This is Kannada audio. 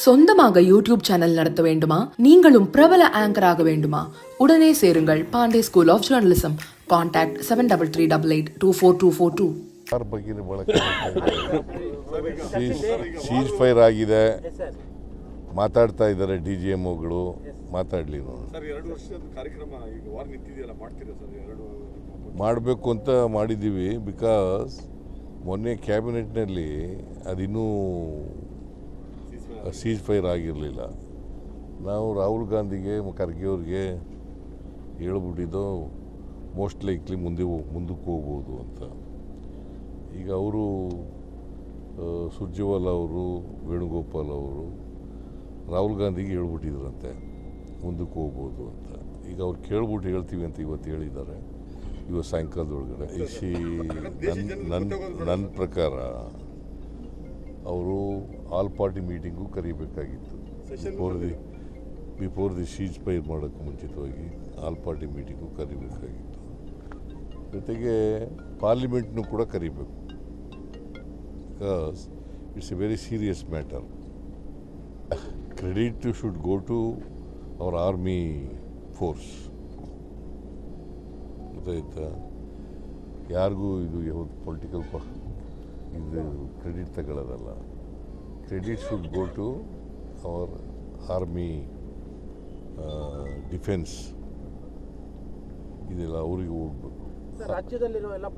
சொந்தமாக யூடியூப் சேனல் நடத்த வேண்டுமா? நீங்களும் பிரபல ஆங்கர் ஆக வேண்டுமா? உடனே சேருங்கள் Pandey school of journalism. Contact 7388242242. Ceasefire ಆಗಿದೆ, ಮಾತಾಡ್ತಾ ಇದ್ದಾರೆ DGMOಗಳು, ಮಾತಾಡಲಿ ಮಾಡಬೇಕು ಅಂತ ಮಾಡಿದ್ದೀವಿ. ಬಿಕಾಸ್ ಮೊನ್ನೆ ಕ್ಯಾಬಿನೆಟ್ನಲ್ಲಿ ಅದಿನ್ನೂ ಸೀಜ್ ಫೈರ್ ಆಗಿರಲಿಲ್ಲ. ನಾವು ರಾಹುಲ್ ಗಾಂಧಿಗೆ ಖರ್ಗೆ ಅವ್ರಿಗೆ ಹೇಳ್ಬಿಟ್ಟಿದ್ದು ಮೋಸ್ಟ್ ಲೈಕ್ಲಿ ಮುಂದಕ್ಕೆ ಹೋಗ್ಬೋದು ಅಂತ. ಈಗ ಅವರು ಸುರ್ಜೇವಾಲಾ ಅವರು, ವೇಣುಗೋಪಾಲ್ ಅವರು ರಾಹುಲ್ ಗಾಂಧಿಗೆ ಹೇಳ್ಬಿಟ್ಟಿದ್ರಂತೆ ಮುಂದಕ್ಕೆ ಹೋಗ್ಬೋದು ಅಂತ. ಈಗ ಅವ್ರು ಕೇಳ್ಬಿಟ್ಟು ಹೇಳ್ತೀವಿ ಅಂತ ಇವತ್ತು ಹೇಳಿದ್ದಾರೆ, ಇವತ್ತು ಸಾಯಂಕಾಲದೊಳಗಡೆ. ನನ್ನ ಪ್ರಕಾರ ಅವರು ಆಲ್ ಪಾರ್ಟಿ ಮೀಟಿಂಗು ಕರಿಬೇಕಾಗಿತ್ತು. ಬಿಫೋರ್ ದಿ ಸೀಜ್ ಫೈರ್ ಮಾಡೋಕ್ಕೆ ಮುಂಚಿತವಾಗಿ ಆಲ್ ಪಾರ್ಟಿ ಮೀಟಿಂಗು ಕರಿಬೇಕಾಗಿತ್ತು. ಜೊತೆಗೆ ಪಾರ್ಲಿಮೆಂಟ್ನೂ ಕೂಡ ಕರಿಬೇಕು. Because it's a very serious matter. Credit should go to our army force. ಗೊತ್ತಾಯ್ತಾ? ಯಾರಿಗೂ ಇದು ಪೊಲಿಟಿಕಲ್ ಇದು ಕ್ರೆಡಿಟ್ ತಗೊಳ್ಳೋದಲ್ಲ. Credit should go to our army, defence, ಇದೆಲ್ಲ ಅವರಿಗೆ ಹೋಗ್ಬೇಕು. ರಾಜ್ಯದಲ್ಲಿರೋ ಎಲ್ಲ